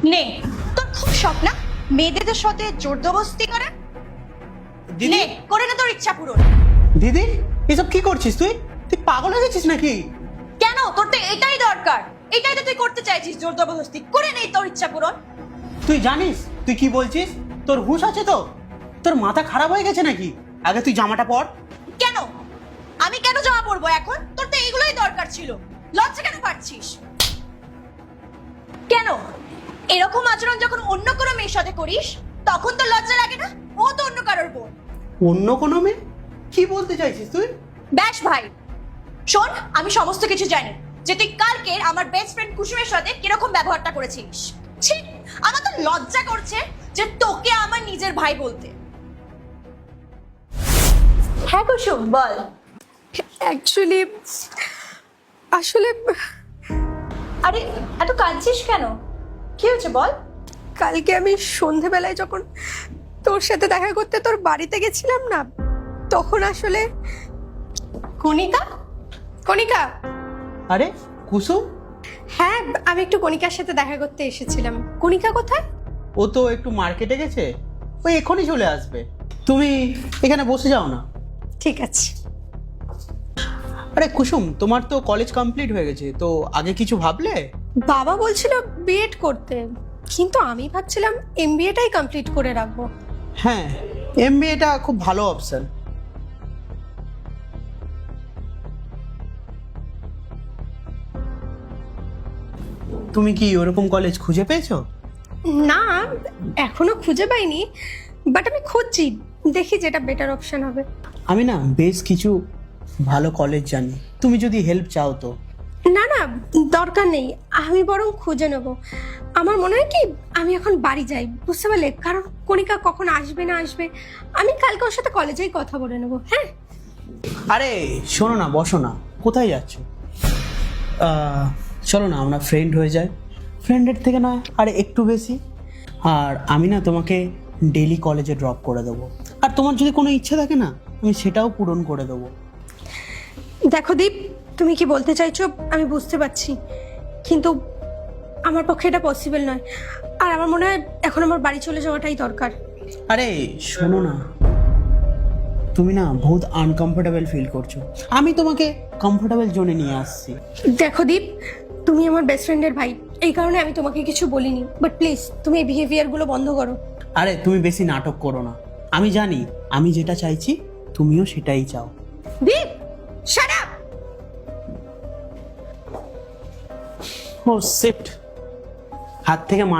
নে, তোর খুব শখ না মেয়েদের সাথে জোরদস্তি করে? দিদি নে, করে না তোর ইচ্ছা পূরণ। দিদি এসব কি করছিস তুই? তুই পাগল হয়ে গেছিস নাকি? কেন? তোর তো এটাই দরকার, এটাই তো তুই করতে চাইছিস, জোরদস্তি করে নেই তোর ইচ্ছা পূরণ। তুই জানিস তুই কি বলছিস? তোর হুঁশ আছে তো? তোর মাথা খারাপ হয়ে গেছে নাকি? আগে তুই জামাটা পর। কেন? আমি কেন জামা পরবো এখন? তোর তো এইগুলোই দরকার ছিল। লজ্জা কেন পাচ্ছিস? কেন এরকম আচরণ যখন অন্য কোনো মেয়ের সাথে করিস তখন তো লজ্জা লাগে না? ও তো অন্য কারোর বোন। অন্য কোনো মেয়ে? কি বলতে চাইছিস তুই? ব্যাস ভাই, শোন, আমি সমস্ত কিছু জানি যে তুই কালকে আমার বেস্ট ফ্রেন্ড কুসুমের সাথে কিরকম ব্যবহারটা করেছিস। ছি, আমার তো লজ্জা করছে যে তোকে আমার নিজের ভাই বলতে। হ্যাঁ কুসুম, বল। অ্যাকচুয়ালি আসলে আরে এত কাঁদছিস কেন? কি হয়েছে বল। কালকে আমি সন্ধেবেলায় যখন তোর সাথে দেখা করতে তোর বাড়িতে গেছিলাম না, তখন আসলে কণিকা? কণিকা, আরে কুসুম, হ্যাঁ আমি একটু কণিকার সাথে দেখা করতে এসেছিলাম। কণিকা কোথায়? ও তো একটু মার্কেটে গেছে, ওই এখনই চলে আসবে। তুমি এখানে বসে যাও না। ঠিক আছে। আরে কুসুম, তোমার তো কলেজ কমপ্লিট হয়ে গেছে, তো আগে কিছু ভাবলে? বাবা বলছিল বিএড করতে, কিন্তু আমি ভাবছিলাম এমবিএটাই কমপ্লিট করে রাখবো। হ্যাঁ, এমবিএটা খুব ভালো অপশন। তুমি কি ওরকম কলেজ খুঁজে পেয়েছো? না, এখনো খুঁজে পাইনি, বাট আমি খুঁজছি, দেখি যেটা বেটার অপশন হবে। আমি না বেশ কিছু ভালো কলেজ জানি, তুমি যদি হেল্প চাও তো। না না, দরকার নেই, আমি বরং খুঁজে নেব। আমার মনে হয় কি আমি এখন বাড়ি যাই, বুঝতে পারলে, কারণ কণিকা কখন আসবে না আসবে, আমি কালকে ওর সাথে কলেজেই কথা বলে নেব। হ্যাঁ আরে শোনো না, বসো না, কোথায় যাচ্ছ? চলো না আমরা ফ্রেন্ড হয়ে যাই, ফ্রেন্ডের থেকে নয় আর একটু বেশি। আর আমি না তোমাকে ডেলি কলেজে ড্রপ করে দেবো, আর তোমার যদি কোনো ইচ্ছা থাকে না আমি সেটাও পূরণ করে দেবো। দেখো দীপ, তুমি কি বলতে চাইছো আমি বুঝতে পারছি, কিন্তু আমার পক্ষে এটা পসিবল নয়। আর আমার মনে হয় এখন আমার বাড়ি চলে যাওয়াটাই দরকার। আরে শোনো না, তুমি না বহুত আনকমফোর্টেবল ফিল করছো, আমি তোমাকে কমফোর্টেবল জোনে নিয়ে আসছি। দেখো দীপ, তুমি আমার বেস্ট ফ্রেন্ডের ভাই, এই কারণে আমি তোমাকে কিছু বলিনি, বাট প্লিজ তুমি এই বিহেভিয়ারগুলো বন্ধ করো। আরে তুমি বেশি নাটক করো না, আমি জানি আমি যেটা চাইছি তুমিও সেটাই চাও। দীপ, শাট আপ! ও শিট, হাত থেকে মার।